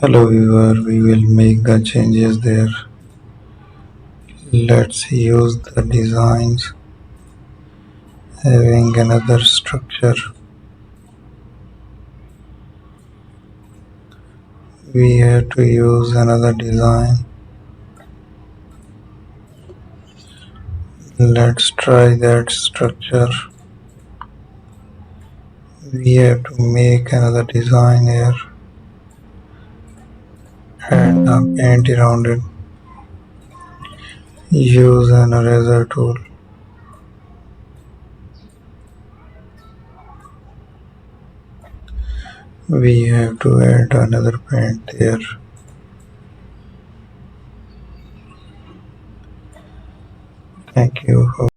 Hello viewer, we will make the changes there. Let's use the designs having another structure. We have to use another design. Let's try that structure. We have to make another design here and paint around it. Use an eraser tool. We have to add another paint there. Thank you for